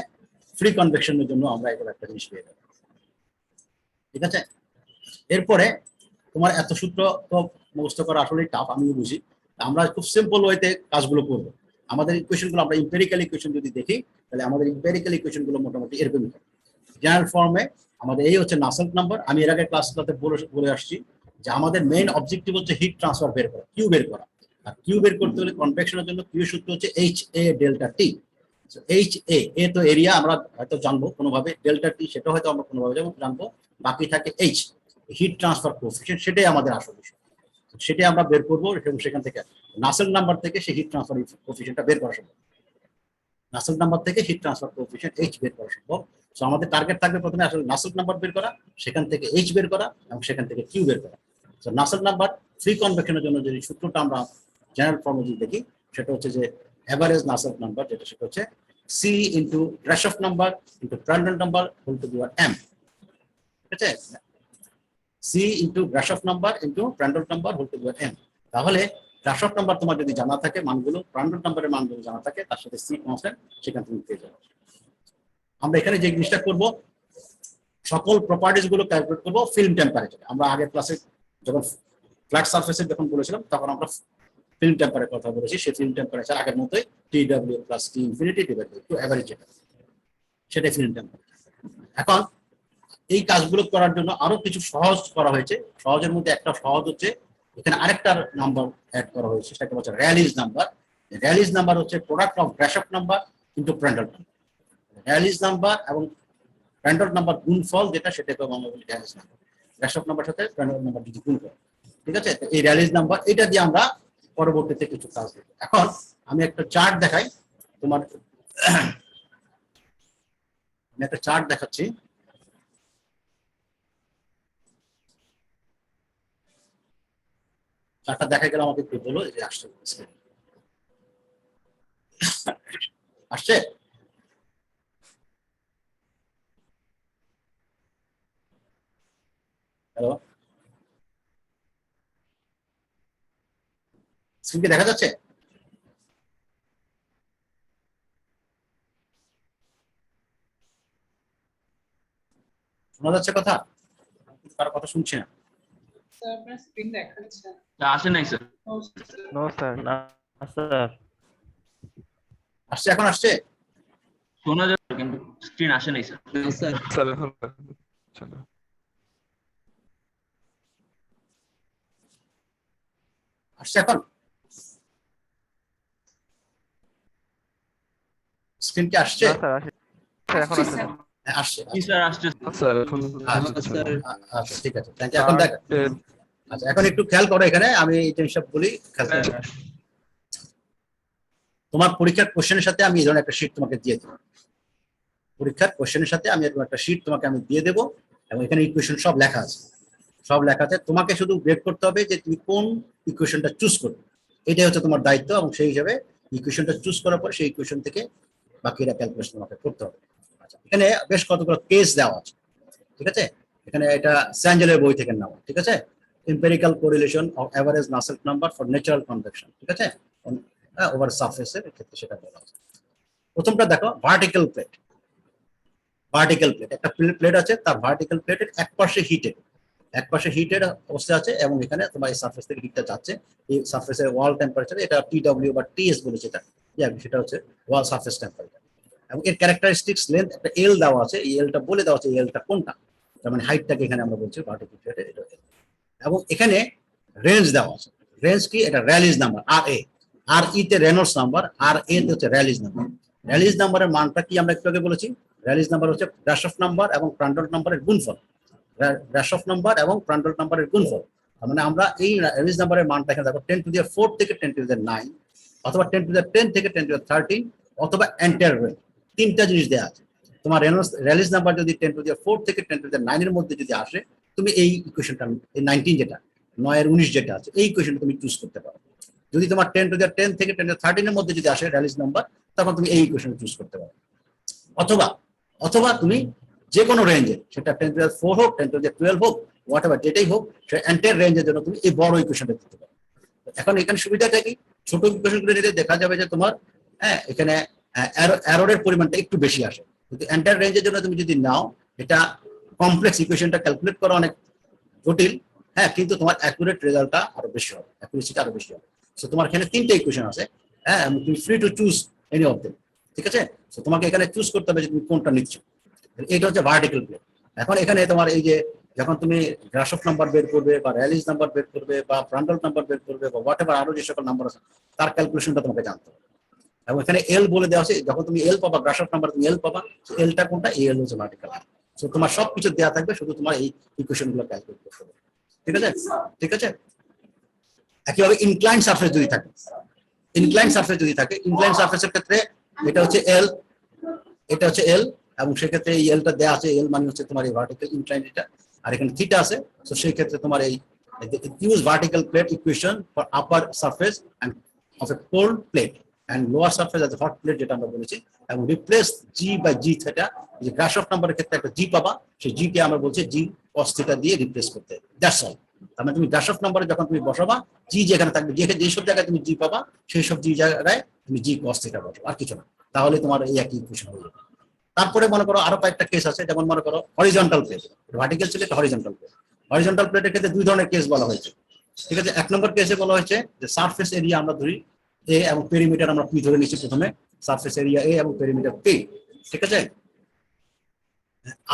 Speaker 1: ফ্রি কনভেকশনের জন্য আমরা এগুলো একটা জিনিস পেয়ে যাবো। ঠিক আছে, এরপরে তোমার এত সূত্র তো মুখস্থ করা আসলেই টাফ, আমিও বুঝি। আমরা খুব সিম্পল ওয়েতে কাজগুলো করবো। আমাদের ইকুয়েশনগুলো আমরা ইম্পেরিক্যাল ইকুয়েশন যদি দেখি, তাহলে আমাদের ইম্পেরিক্যাল ইকুয়েশনগুলো মোটামুটি এরকমই হবে। জেনারেল ফর্মে আমাদের এই হচ্ছে নাসেল্ট নাম্বার। আমি এর আগে ক্লাসগুলোতে বলে আসছি যে আমাদের মেইন অবজেক্টিভ হচ্ছে হিট ট্রান্সফার বের করা, কিউ বের করা। আর কিউ বের করতে হলে কনভেকশনের জন্য কিউ সূত্র হচ্ছে H A delta T. H A তো এরিয়া আমরা হয়তো জানবো কোনোভাবে, ডেল্টা টি সেটা হয়তো আমরা কোনোভাবে জানবো, বাকি থাকে এইচ, হিট ট্রান্সফার কোএফিশিয়েন্ট, সেটাই আমাদের আসল বিষয়। সেটাই আমরা বের করবো এবং সেখান থেকে নাসেল্ট নাম্বার থেকে সেই হিট ট্রান্সফার কোএফিশিয়েন্টটা বের করা সম্ভব। নাসেল্ট নাম্বার থেকে হিট ট্রান্সফার কোএফিশিয়েন্ট এইচ বের করা সম্ভব। সো আমাদের টার্গেট থাকবে প্রথমে আসলে নাসেল্ট নাম্বার বের করা, সেখান থেকে এইচ বের করা এবং সেখান থেকে কিউ বের করা। সো নাসেল্ট নাম্বার ফ্রি কনভেকশনের জন্য যে সূত্রটা আমরা জেনারেল ফর্মে যদি দেখি, সেটা হচ্ছে যে অ্যাভারেজ নাসেল্ট নাম্বার, যেটা সেটা হচ্ছে C into Grashof number into Prandtl number whole to the power M. ঠিক আছে, C into Grashof number into Prandtl number whole to the power M. তাহলে গ্রাশফ নাম্বার তোমার যদি জানা থাকে মানগুলো, প্র্যান্ডল নাম্বারের মানগুলো জানা থাকে, তার সাথে সি কনস্ট্যান্ট, সেখান থেকে পেয়ে যাবে। আমরা এখানে যে জিনিসটা করব, সকল প্রপার্টিজ গুলো ক্যালকুলেট করবো ফিল্ম টেম্পারেচার। আমরা আগের ক্লাসে যখন ফ্ল্যাট সারফেসের যখন বলেছিলাম, তখন আমরা ফিল্ম টেম্পারেচার কথা বলেছি। সেই ফিল্ম টেম্পারেচার আগের মতোই TW plus T infinity divided by two average, যেটা সেটাই ফিল্ম টেম্পারেচার। এখন এই কাজগুলো করার জন্য আরো কিছু সহজ করা হয়েছে। সহজের মধ্যে একটা সহজ হচ্ছে এখানে আরেকটা নাম্বার অ্যাড করা হয়েছে, সেটা হচ্ছে র্যালিজ নাম্বার। র্যালিজ নাম্বার হচ্ছে product of Grashof number into Prandtl number. Rayleigh number এবং প্র্যান্ডল নাম্বার গুণফল যেটা, সেটাকে আমরা বলি র্যালিজ নাম্বার। গ্রাশফ নাম্বার সাথে প্র্যান্ডল নাম্বার যদি গুণ করে, ঠিক আছে, তো এই র্যালিজ নাম্বার এটা দিয়ে আমরা পরবর্তীতে কিছু কাজ দেব। এখন আমি একটা চার্ট দেখাই তোমার, আমি একটা চার্ট দেখাচ্ছি। চারটা দেখা গেলে আমাকে একটু বলো যে আসছে আসছে। হ্যালো, স্ক্রিন কি দেখা যাচ্ছে? শোনা যাচ্ছে কথা? কারো কথা শুনছি না।
Speaker 5: স্যার আপনার স্ক্রিন দেখাচ্ছে না।
Speaker 4: আসে নাই স্যার।
Speaker 6: নো স্যার, না স্যার।
Speaker 1: আসছে, এখন আসছে?
Speaker 4: শোনা যাচ্ছে কিন্তু স্ক্রিন আসে নাই স্যার।
Speaker 2: স্যার এখন চলো।
Speaker 1: আসছে এখন? স্ক্রিন কি আসছে?
Speaker 6: না স্যার, আসে স্যার, এখন আসে
Speaker 3: স্যার।
Speaker 1: হ্যাঁ, আসছে।
Speaker 4: কি স্যার আসছে?
Speaker 2: স্যার এখন
Speaker 1: আচ্ছা ঠিক আছে, থ্যাংক ইউ। এখন দেখ, আচ্ছা এখন একটু খেয়াল করো, এখানে আমি এই জিনিসটা বলি, খেয়াল করো। তোমার পরীক্ষার কোশ্চেনের সাথে আমি এই ধরনের একটা শীট তোমাকে দিয়ে দেবো। পরীক্ষার কোশ্চেনের সাথে আমি এরকম একটা শীট তোমাকে আমি দিয়ে দেবো, এবং এখানে ইকুয়েশন সব লেখা আছে, সব লেখা আছে। তোমাকে শুধু বের করতে হবে যে তুমি কোন ইকুয়েশনটা চুজ করবে, এটাই হচ্ছে তোমার দায়িত্ব। এবং সেই হিসাবে ইকুয়েশনটা চুজ করার পরে সেই ইকুয়েশন থেকে বাকিটা ক্যালকুলেশন তোমাকে করতে হবে। আচ্ছা, এখানে বেশ কতগুলো কেস দেওয়া আছে, ঠিক আছে। এখানে এটা স্যাঞ্জেলের বই থেকে নেওয়া, ঠিক আছে। Empirical correlation of average Nusselt number for natural convection, ঠিক আছে, ওভার সারফেসের ক্ষেত্রে সেটা বলা আছে। প্রথমটা দেখো, ভার্টিক্যাল প্লেট। ভার্টিক্যাল প্লেট, একটা প্লেট আছে, তার ভার্টিক্যাল প্লেটের এক পাশে হিটের অবস্থা আছে, এবং এখানে তোমার এই সারফেস থেকে হিটটা যাচ্ছে। এই সারফেসের ওয়াল টেম্পারেচার, এটা টিডব্লিউ বা টিএস বলেছে, সেটা হচ্ছে ওয়াল সারফেস টেম্পারেচার। এবং এর ক্যারেক্টারিস্টিক্স লেন্থ একটা এল দেওয়া আছে, এই এলটা বলে দেওয়া আছে এই এলটা কোনটা, তার মানে হাইটটাকে এখানে আমরা বলছি ভার্টিক্যাল প্লেটের এটা। এবং এখানে রেঞ্জ দেওয়া আছে। রেঞ্জ কি? এটা র্যালিজ নাম্বার, আর আর ই তে রেনল্ডস নাম্বার, আর এ তে হচ্ছে র্যালিস নাম্বার। র্যালিস নাম্বারের মানটা কি আমরা একটু আগে বলেছি, র্যালিস নাম্বার হচ্ছে গ্রাশফ নাম্বার এবং প্রান্ডল নাম্বারের গুণফল। গ্রাশফ নাম্বার এবং প্রান্ডল নাম্বারের গুণফল, তার মানে আমরা এই র্যালিস নাম্বারের মানটা এখানে দেখো 10⁴ থেকে 10⁹, অথবা 10⁻10 থেকে 10⁻13, অথবা এন্টায়ার রেঞ্জ, তিনটা জিনিস দেওয়া আছে। তোমার র্যালিস নাম্বার যদি 10⁴ থেকে 10⁹ এর মধ্যে যদি আসে, তুমি এই ইকুয়েশনটা, এই 19 যেটা 9-19 যেটা আছে, এই ইকুয়েশনটা তুমি চুজ করতে পারো। যদি তোমার 10⁻10 থেকে 10⁻13 এর মধ্যে যদি আসে র্যালিস নাম্বার, তখন তুমি এই ইকুয়েশন চুজ করতে পারো। অথবা তুমি যে কোনো রেঞ্জে, সেটা 10⁻4 হোক, 10⁻12 হোক, হোয়াট এভার যেটাই হোক, সেটা এন্টায়ার রেঞ্জের জন্য তুমি এই বড় ইকুয়েশনটা দিতে পারো। এখন এখানে সুবিধাটা কি, ছোট ইকুয়েশনগুলো নিলে দেখা যাবে যে তোমার এখানে এররের পরিমাণটা একটু বেশি আসে, কিন্তু এন্টায়ার রেঞ্জের জন্য তুমি যদি নাও, এটা কমপ্লেক্স ইকুয়েশনটা ক্যালকুলেট করা অনেক জটিল, কিন্তু তোমার অ্যাকুরেট রেজাল্টটা আরো বেশি হবে, অ্যাকুরেসিটা আরো বেশি হবে। সো তোমার এখানে তিনটা ইকুয়েশন আছে, তুমি free to choose any of them, ঠিক আছে? সো তোমাকে এখানে চুজ করতে হবে যে তুমি কোনটা নিচ্ছ। এটা হচ্ছে ভার্টিক্যাল প্লেন। এখন এখানে তোমার এই যে যখন তুমি গ্রাশফ নাম্বার বের করবে, বা র্যালিস নাম্বার বের করবে, বা প্রান্ডল নাম্বার বের করবে, বা হোয়াট এভার আরো যে সকল নাম্বার আছে, তার ক্যালকুলেশনটা তোমাকে জানতে হবে। এবং এখানে এল বলে দেওয়া আছে, যখন তুমি এল পাবা, গ্রাশফ নাম্বার তুমি এল পাবা, এলটা কোনটা, এই এল হচ্ছে ভার্টিক্যাল। সো তোমার সবকিছু দেওয়া থাকবে, শুধু তোমার এই ইকুয়েশন গুলো ক্যালকুলেট করতে হবে, ঠিক আছে? ঠিক আছে। একইভাবে ইনক্লাইন সারফেস যদি থাকে, ইনক্লাইন সারফেসের ক্ষেত্রে এটা হচ্ছে এল, এটা হচ্ছে এল, এবং সেক্ষেত্রে এই এলটা দেওয়া আছে, এল মানে হচ্ছে তোমার এই ভার্টিক্যাল ইনক্লাইন এটা, আর এখানে থিটা আছে। তো সেই ক্ষেত্রে তোমার এই use vertical plate equation for upper surface and of a cold plate and lower surface as a hot plate, যেটা আমরা বলেছি, এবং replace g by g theta. যে গ্রাশফ নাম্বারের ক্ষেত্রে একটা জি পাবা, সেই জি কে আমরা বলছি জি কস থিটা দিয়ে রিপ্লেস করতে, দ্যাটস অল। তার মানে তুমি গ্রাশফ নাম্বারে যখন তুমি বসাবা, জি যেখানে থাকবে, যেসব জায়গায় তুমি জি পাবা, সেই সব জি জায়গায় তুমি জি কস থিটা বসাবো, আর কিছু না, তাহলে তোমার এই একই ইকুয়েশন হয়ে যাবে। তারপরে মনে করো আরো কয়েকটা কেস আছে, যেমন মনে করো হরিজন্টাল প্লেট, ভার্টিক্যাল ছিল এটা হরিজন্টাল প্লেট। হরিজন্টাল প্লেটের ক্ষেত্রে দুই ধরনের কেস বলা হয়েছে, ঠিক আছে? এক নম্বর কেসে বলা হয়েছে যে সারফেস এরিয়া আমরা ধরি এ, এবং পেরিমিটার আমরা পি ধরে নিচ্ছি প্রথমে, সারফেস এরিয়া এ এবং পেরিমিটার পি, ঠিক আছে?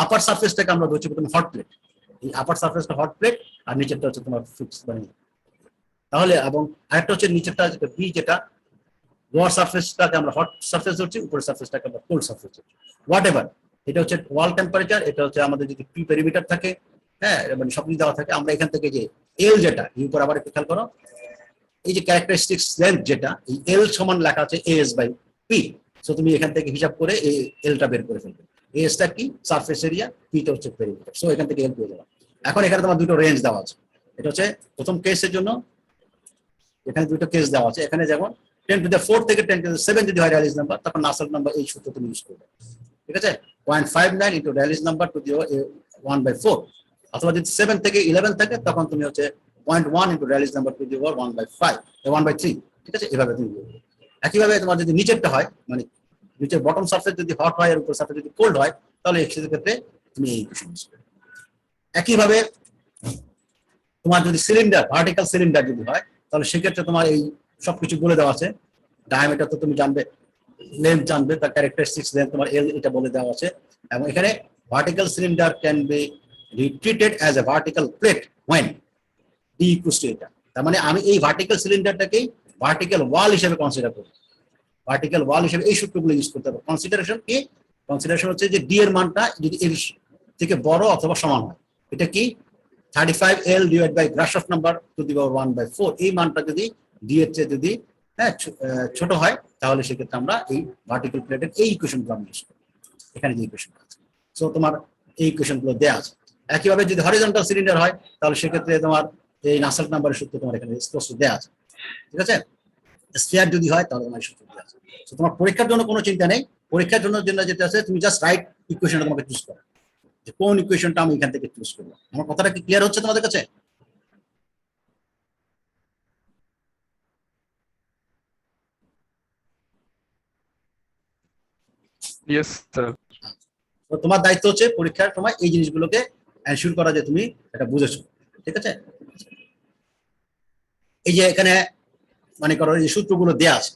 Speaker 1: আপার সারফেসটাকে আমরা ধরছি প্রথমে হট প্লেট, এই আপার সারফেসটা হট প্লেট, আর নিচেরটা হচ্ছে তোমার ফিক্স বানিয়ে। তাহলে এবং আরেকটা হচ্ছে নিচেরটা যেটা বি, যেটা লোয়ার সারফেসটাকে আমরা হট সারফেস ধরছি, উপরের সারফেসটাকে আমরা কোল্ড সারফেস ধরছি, হোয়াট এভার। এটা হচ্ছে ওয়াল টেম্পারেচার, এটা হচ্ছে আমাদের যদি পি পেরিমিটার থাকে, মানে সব কিছু দেওয়া থাকে, আমরা এখান থেকে যে এল যেটা, এই উপর আবার একটু খেয়াল করো, এই যে ক্যারেক্টারিস্টিক্স লেন্থ যেটা, এই এল সমান লেখা আছে এস বাই পি। সো তুমি এখান থেকে হিসাব করে এই এলটা বের করে ফেলবে। এসটা কি, সারফেস এরিয়া, পিটা হচ্ছে পেরিমিটার। সো এখান থেকে এল পেয়ে যাবে। এখন এখানে তোমার দুটো রেঞ্জ দেওয়া আছে, এটা হচ্ছে প্রথম কেসের জন্য, এখানে দুটো কেস দেওয়া আছে। এখানে যেমন 10⁴ থেকে 10⁷ যদি হয় র্যালিস নাম্বার, তখন নাসেল নাম্বার এই সূত্র তুমি ইউজ করবে, ঠিক আছে? 0.59 ইন্টু র্যালিস নাম্বার টু দি 1/4, অথবা যদি 7 থেকে 11 থাকে, তখন তুমি হচ্ছে 0.1 ইন্টু র্যালিস নাম্বার টু দি 1/3, ঠিক আছে? এভাবে তুমি বলবে। একইভাবে তোমার যদি নিচেরটা হয়, মানে নিচের বটম সারফেস যদি হট হয় আর উপর সারফেস যদি কোল্ড হয়, তাহলে এই ক্ষেত্রে তুমি এই ইকুয়েশন ইউজ করবে। একইভাবে তোমার যদি সিলিন্ডার, ভার্টিক্যাল সিলিন্ডার যদি হয়, তাহলে সেক্ষেত্রে তোমার এই সবকিছু বলে দেওয়া আছে। ডায়ামিটার তো তুমি জানবে, লেন্থ জানবে, তার ক্যারেক্টারিস্টিক্স লেন্থ তোমার এল এটা বলে দেওয়া আছে। এবং এখানে vertical cylinder can be treated as a vertical plate when D equals to এটা। তার মানে আমি এই ভার্টিক্যাল সিলিন্ডারটাকেই ভার্টিক্যাল ওয়াল হিসেবে কনসিডার করি, ভার্টিক্যাল ওয়াল হিসেবে এই সূত্রগুলো ইউজ করতে হবে। কনসিডারেশন কি? কনসিডারেশন হচ্ছে যে ডি এর মানটা যদি এর থেকে বড় অথবা সমান হয়, এটা কি 35L divide by Grashof number to the power 1/4, এই মানটা যদি ডি এর চেয়ে যদি ছোট হয়, তাহলে সেক্ষেত্রে আমরা এই ভার্টিক্যাল প্লেটের এই ইকুয়েশনগুলো আমরা ইউজ করি। এখানে যে ইকুয়েশন আছে, সো তোমার এই ইকুয়েশনগুলো দেওয়া আছে। একইভাবে যদি হরিজন্টাল সিলিন্ডার হয়, তাহলে সেক্ষেত্রে তোমার এই নাসেল্ট নাম্বারের সূত্র তোমার এখানে স্পষ্ট দেওয়া আছে, ঠিক আছে? স্ফিয়ার যদি হয়, তাহলে তোমার সূত্র দেওয়া আছে। সো তোমার পরীক্ষার জন্য কোনো চিন্তা নেই, পরীক্ষার জন্য যেটা আছে, তুমি জাস্ট রাইট ইকুয়েশনটা তোমাকে চুজ করো, যে কোন ইকুয়েশনটা আমি এখান থেকে চুজ করবো। আমার কথাটা কি ক্লিয়ার হচ্ছে তোমাদের কাছে?
Speaker 2: Yes sir.
Speaker 1: তো তোমার দায়িত্ব হচ্ছে পরীক্ষার সময় এই জিনিসগুলোকে এনশিওর করা যে তুমি এটা বুঝেছো, ঠিক আছে? এই যে এখানে মানে করো এই সূত্রগুলো দেওয়া আছে,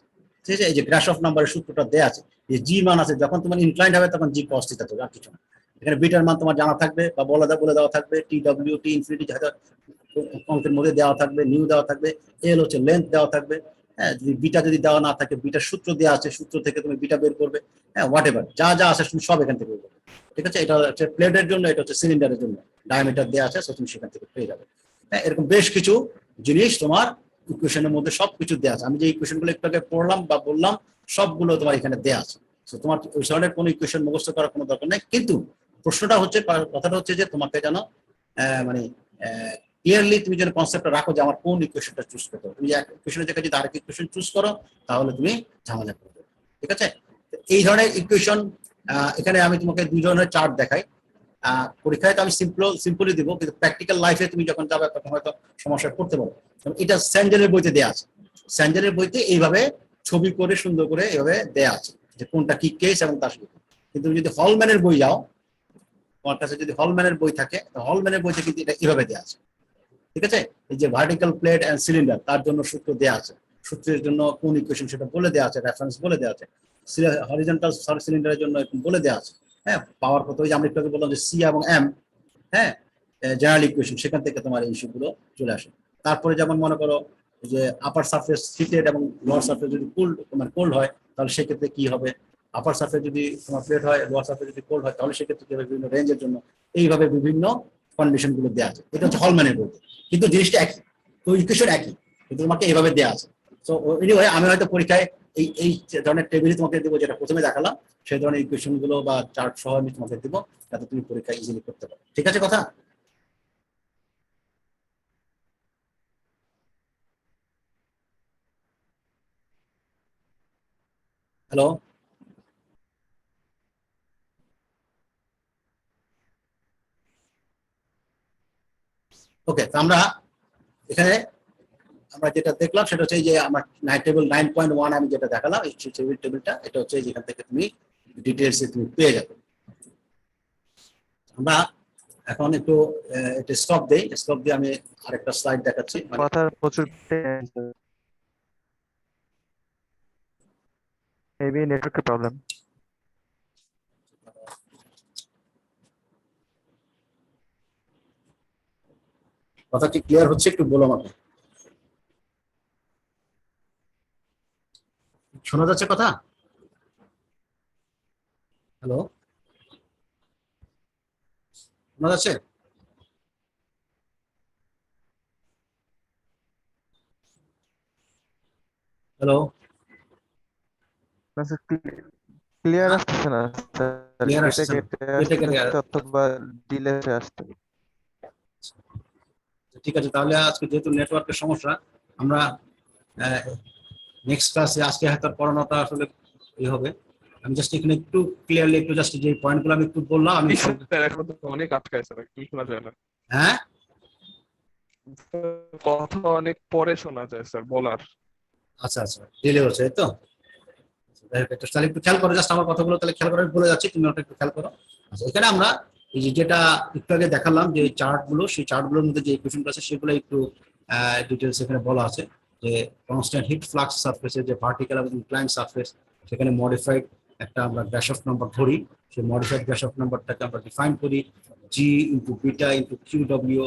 Speaker 1: ঠিক আছে? এই যে গ্রাশফ নাম্বারের সূত্রটা দেওয়া আছে, যে জি মান আছে, যখন তোমার ইনক্লাইন্ড হবে তখন জি কস থিটা থাকবে, আর কিছু না। এখানে বিটার মান তোমার জানা থাকবে বা বলে দেওয়া থাকবে, টি ডব্লিউ টি ইনফিনিটি হয়তো অঙ্কের মধ্যে দেওয়া থাকবে, নিউ দেওয়া থাকবে, এল হচ্ছে লেন্থ দেওয়া থাকবে, হ্যাঁ, যদি বিটা যদি দেওয়া না থাকে, বিটার সূত্র দেওয়া আছে, সূত্র থেকে তুমি বিটা বের করবে। হ্যাঁ, হোয়াট এভার যা যা আছে তুমি সব এখান থেকে বের করবে। ঠিক আছে, এটা হচ্ছে প্লেটের জন্য, এটা হচ্ছে সিলিন্ডারের জন্য, ডায়ামিটার দেওয়া আছে, তুমি সেখান থেকে পেয়ে যাবে। হ্যাঁ, এরকম বেশ কিছু জিনিস তোমার ইকুয়েশনের মধ্যে সবকিছু দেওয়া আছে। আমি যে ইকুয়েশনগুলো একটু আগে পড়লাম বা বললাম সবগুলো তোমার এখানে দেওয়া আছে। তোমার ওই ধরনের কোনো ইকুয়েশন মুখস্থ করার কোনো দরকার নেই, কিন্তু প্রশ্নটা হচ্ছে, কথাটা হচ্ছে যে তোমাকে যেন মানে ক্লিয়ারলি তুমি যেন কনসেপ্টটা রাখো যে আমার কোন ইকুয়েশনটা চুজ করতে হবে। তুমি এক ইকুয়েশনের জায়গায় যদি আরেক ইকুয়েশন চুজ করো তাহলে তুমি ঝামেলা করবে। ঠিক আছে, এই ধরনের ইকুয়েশন এখানে আমি তোমাকে দুই ধরনের চার্ট দেখাই। পরীক্ষায় তো আমি সিম্পলি দিব, কিন্তু প্র্যাকটিক্যাল লাইফে তুমি যখন যাবে তখন হয়তো সমস্যা করতে পারো। এটা স্যান্ডেলের বইতে দেওয়া আছে, স্যান্ডেলের বইতে এইভাবে ছবি করে সুন্দর করে এইভাবে দেওয়া আছে যে কোনটা কি কেস এবং তার সাথে। কিন্তু যদি হলম্যানের বই যাও, তোমার কাছে যদি হলম্যানের বই থাকে, হলম্যানের বইতে কিন্তু এটা এইভাবে দেওয়া আছে। ঠিক আছে, এই যে ভার্টিক্যাল প্লেট এন্ড সিলিন্ডার, তার জন্য সূত্র দেওয়া আছে, সূত্রের জন্য কোন ইকুয়েশন সেটা বলে দেওয়া আছে, রেফারেন্স বলে দেওয়া আছে। হরিজন্টাল সিলিন্ডারের জন্য বলে দেওয়া আছে। হ্যাঁ, পাওয়ার কত, ওই যে আমরা একটু আগে বললাম যে সি এবং এম, হ্যাঁ, জেনারেল ইকুয়েশন, সেখান থেকে তোমার এই ইস্যুগুলো চলে আসে। তারপরে যেমন মনে করো যে আপার সারফেস হিটেড এবং লোয়ার সারফেস যদি কোল্ড হয় তাহলে সেক্ষেত্রে কি হবে, আপার সারফেস যদি তোমার প্লেট হয়, লোয়ার সারফেস যদি কোল্ড হয় তাহলে সেক্ষেত্রে কি হবে, বিভিন্ন রেঞ্জের জন্য এইভাবে বিভিন্ন কন্ডিশন গুলো দেওয়া আছে। এটা হচ্ছে হলম্যানের বই, কিন্তু জিনিসটা একই, তো ইকুয়েশন একই, কিন্তু তোমাকে এইভাবে দেওয়া আছে। তো এনিওয়ে আমি হয়তো পরীক্ষায় এই ধরনের টেবিল তোমাকে দেবো, যেটা প্রথমে দেখালাম, সেই ধরনের ইকুয়েশন গুলো বা চার্ট সহ আমি তোমাকে দেবো, যাতে তুমি পরীক্ষা ইজিলি করতে পারো। ঠিক আছে কথা? হ্যালো, ওকে। তো আমরা এখানে আমরা যেটা দেখলাম সেটা হচ্ছে যে আমার টেবিল 9.1 আমি যেটা দেখালাম, এই টেবিলটা, এটা হচ্ছে যেখান থেকে তুমি ডিটেলসে তুমি পেয়ে যাবে। আমরা এখন একটু এটা স্টপ দেই, স্টপ দিয়ে আমি আরেকটা স্লাইড দেখাচ্ছি।
Speaker 6: কথার প্রচুর মেবি নেটওয়ার্কের প্রবলেম।
Speaker 1: কথা কি ক্লিয়ার হচ্ছে একটু বলো আমাকে, শোনা যাচ্ছে কথা? হ্যালো, শোনা যাচ্ছে? হ্যালো,
Speaker 6: ক্লিয়ার আসতেছে না স্যার,
Speaker 1: ক্লিয়ার
Speaker 6: কেটে
Speaker 1: আসছে না?
Speaker 6: কেটে
Speaker 1: কেটে
Speaker 6: আসতে অথবা ডিলে আসতে।
Speaker 1: ঠিক আছে, তাহলে আজকে যেহেতু নেটওয়ার্কের সমস্যা, আমরা নেক্সট ক্লাসে, আজকে হয়তো পড়ানোটা আসলে হবে, আমি জাস্ট এখানে একটু ক্লিয়ারলি একটু জাস্ট যে পয়েন্টগুলো আমি একটু বললাম আমি।
Speaker 2: স্যার এখন তো অনেক আটকায় স্যার, কি শোনা যায় না।
Speaker 1: হ্যাঁ,
Speaker 2: কথা অনেক পরে শোনা যায় স্যার বলার।
Speaker 1: আচ্ছা আচ্ছা, ডিলে হচ্ছে, এই তো। তাহলে একটু খেয়াল করো, জাস্ট আমার কথাগুলো তাহলে খেয়াল করে বলে যাচ্ছি, তুমি ওটা একটু খেয়াল করো। আচ্ছা, এখানে আমরা এই যেটা একটু আগে দেখালাম যে চার্টগুলো, সেই চার্টগুলোর মধ্যে যে ইকুয়েশনটা আছে সেগুলো একটু ডিটেলস এখানে বলা আছে। যে কনস্ট্যান্ট হিট ফ্লাক্স সারফেসের যে ভার্টিক্যাল এবং ইনক্লাইন সারফেস, সেখানে মডিফাইড একটা আমরা গ্রাশফ নাম্বার ধরি, সেই মডিফাইড গ্রাশফ নাম্বারটাকে আমরা ডিফাইন করি G into beta into Q W,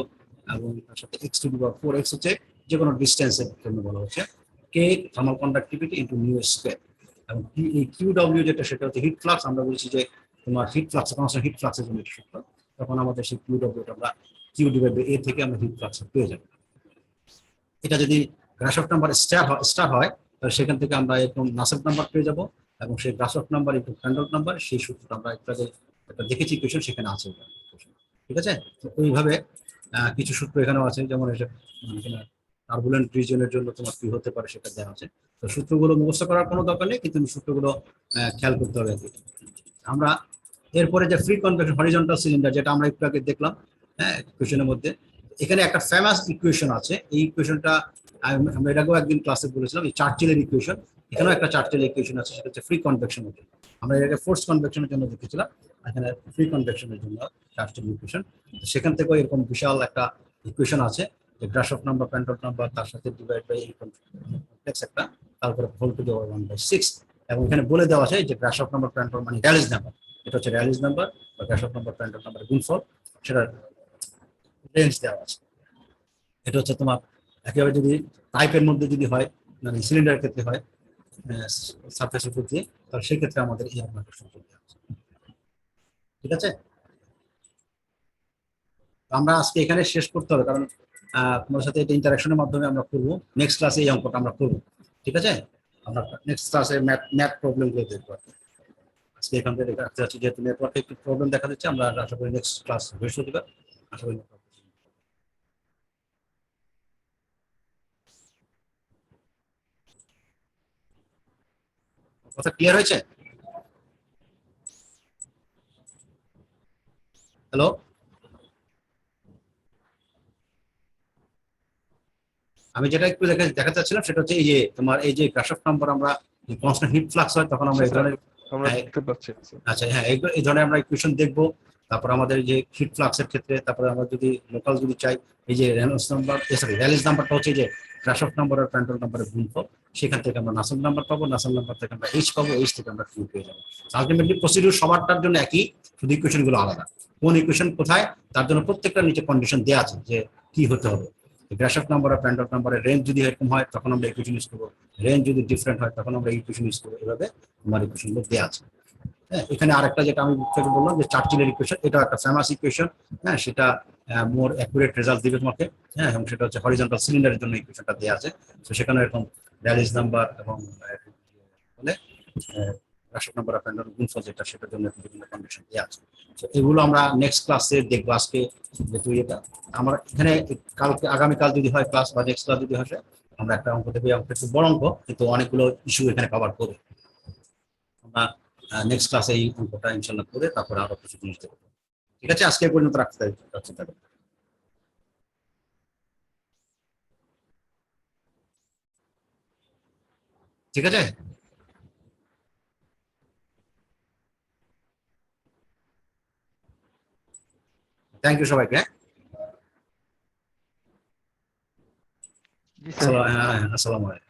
Speaker 1: এবং তার সাথে x two the power 4x হচ্ছে যে কোনো ডিস্টেন্সের জন্য বলা হচ্ছে, K thermal conductivity into nu square, এবং এই কিউ ডব্লিউ যেটা সেটা হচ্ছে হিট ফ্লাক্স। আমরা বলছি যে তোমার হিট ফ্লাক্স, কনস্ট্যান্ট হিট ফ্লাক্সের জন্য সূত্র, তখন আমাদের সেই কিউ ডব্লিউটা আমরা কিউ ডিভাইড বাই এ থেকে আমরা হিট ফ্লাক্স পেয়ে যাবো। এটা যদি গ্রাশফ নাম্বার স্টার হয় তাহলে সেখান থেকে আমরা এরকম নাসেল নাম্বার পেয়ে যাব, এবং সেই গ্রাশফ নাম্বার একটু প্যান্ডল নাম্বার, সেই সূত্রটা আমরা একটা দেখেছি কোয়েশ্চেন, সেখানে আছে। ঠিক আছে, তো ওইভাবে কিছু সূত্র এখানেও আছে, যেমন টার্বুলেন্ট রিজনের জন্য তোমার কি হতে পারে সেটা দেওয়া আছে। তো সূত্রগুলো মুখস্থ করার কোনো দরকার নেই, কিন্তু সূত্রগুলো খেয়াল করতে হবে আর কি। আমরা এরপরে যে ফ্রি কনভেকশন হরিজন্টাল সিলিন্ডার, যেটা আমরা একটু আগে দেখলাম, হ্যাঁ, ইকুয়েশনের মধ্যে এখানে একটা ফেমাস ইকুয়েশন আছে। এই ইকুয়েশনটা আমরা এর আগেও একদিন ক্লাসে বলেছিলাম, এই চার্চিলের ইকুয়েশন। এখানেও একটা চার্চিলের ইকুয়েশন আছে, সেটা হচ্ছে ফ্রি কনভেকশনের জন্য। আমরা এর আগে ফোর্স কনভেকশনের জন্য দেখেছিলাম, এখানে ফ্রি কনভেকশনের জন্য চার্চিল ইকুয়েশন। সেখান থেকেও এরকম বিশাল একটা ইকুয়েশন আছে, যে গ্রাশফ নাম্বার, প্যান্টল নাম্বার, তার সাথে ডিভাইড বাই কমপ্লেক্স একটা, তারপরে হোল টু দি পাওয়ার 1/6, এবং এখানে বলে দেওয়া আছে যে গ্রাশফ নাম্বার, প্যান্টল মানে র্যালিস নাম্বার, এটা হচ্ছে র্যালিস নাম্বার বা গ্রাশফ নাম্বার, প্যান্টল নাম্বারের গুণফল, সেটার রেঞ্জ দেওয়া আছে। এটা হচ্ছে তোমার একেবারে যদি টাইপের মধ্যে যদি হয় মানে সিলিন্ডারের ক্ষেত্রে হয় সারফেসের উপর দিয়ে, তাহলে সেক্ষেত্রে আমাদের এই কনভেকশন করতে হবে। ঠিক আছে, আমরা আজকে এখানে শেষ করতে হবে, কারণ তোমার সাথে এটা ইন্টারাকশনের মাধ্যমে আমরা করবো। নেক্সট ক্লাসে এই অঙ্কটা আমরা করবো। ঠিক আছে, আমরা নেক্সট ক্লাসে ম্যাথ প্রবলেম গুলো দেখবো। আজকে এখান থেকে রাখতে যাচ্ছি, যেহেতু নেটওয়ার্কে একটু প্রবলেম দেখা দিচ্ছে। আমরা আশা করি নেক্সট ক্লাস বৃহস্পতিবার আশা করি। কথা ক্লিয়ার হয়েছে? হ্যালো, আমি যেটা একটু দেখাতে চাচ্ছিলাম সেটা হচ্ছে এই যে তোমার এই যে গ্রাফ নাম্বার, আমরা কনস্ট্যান্ট হিট ফ্লাক্স হয় তখন আমরা এই ধরনের,
Speaker 2: আমরা
Speaker 1: হ্যাঁ,
Speaker 2: দেখতে পাচ্ছি।
Speaker 1: আচ্ছা হ্যাঁ, এই ধরনের আমরা ইকুয়েশন দেখবো। তারপর আমাদের যে হিট ফ্লাক্সের ক্ষেত্রে, তারপরে আমরা যদি লোকাল যদি চাই, এই যে রেনল্ডস নাম্বার, সরি র্যালিস নাম্বারটা হচ্ছে যে গ্রাফ নাম্বার আর প্যান্টল নাম্বারের গুণফল, সেখান থেকে আমরা নাসেল নাম্বার পাবো, নাসেল নাম্বার থেকে আমরা এইচ পাবো, এইচ থেকে আমরা কিউ পেয়ে যাবো। আলটিমেটলি প্রসিডিউর সবারটার জন্য একই, শুধু ইকুয়েশন গুলো আলাদা। কোন ইকুয়েশন কোথায় তার জন্য প্রত্যেকটা নিচে কন্ডিশন দেওয়া আছে যে কি হতে হবে। গ্রাফ নাম্বার আর প্যান্টল নাম্বারের রেঞ্জ যদি এরকম হয় তখন আমরা ইকুয়েশন ইউজ করবো, রেঞ্জ যদি ডিফারেন্ট হয় তখন আমরা ইকুয়েশন ইউজ করবো। এভাবে আমার ইকুয়েশন গুলো দেওয়া আছে। হ্যাঁ, এখানে আরেকটা যেটা আমি থেকে বললাম যে চার্চিলের ইকুয়েশন, এটা একটা ফেমাস ইকুয়েশন। হ্যাঁ, সেটা মোর অ্যাকুরেট রেজাল্ট দিবে তোমাকে। হ্যাঁ, এবং সেটা হচ্ছে হরিজন্টাল সিলিন্ডারের জন্য ইকুয়েশনটা দেওয়া আছে। তো সেখানে এরকম র্যালিস নাম্বার এবং বলে রাশক নাম্বার অফ প্যান্ডল গুণফল যেটা, সেটার জন্য বিভিন্ন কন্ডিশন দেওয়া আছে। তো এগুলো আমরা নেক্সট ক্লাসে দেখবো। আজকে যেহেতু এটা আমার এখানে কালকে আগামীকাল যদি হয় ক্লাস বা নেক্সট ক্লাস যদি হয়, আমরা একটা অঙ্ক দেবো। অঙ্ক একটু বড় অঙ্ক, কিন্তু অনেকগুলো ইস্যু এখানে কভার করবে। আমরা নেক্সট ক্লাসে এই অঙ্কটা ইনশাল্লাহ করে তারপরে আরো কিছু জিনিস দেখবো। ঠিক আছে, আজকে পর্যন্ত রাখতে যাচ্ছি তাহলে। ঠিক আছে, থ্যাংক ইউ সবাইকে।
Speaker 6: জি স্যার।
Speaker 1: আসসালামু আলাইকুম।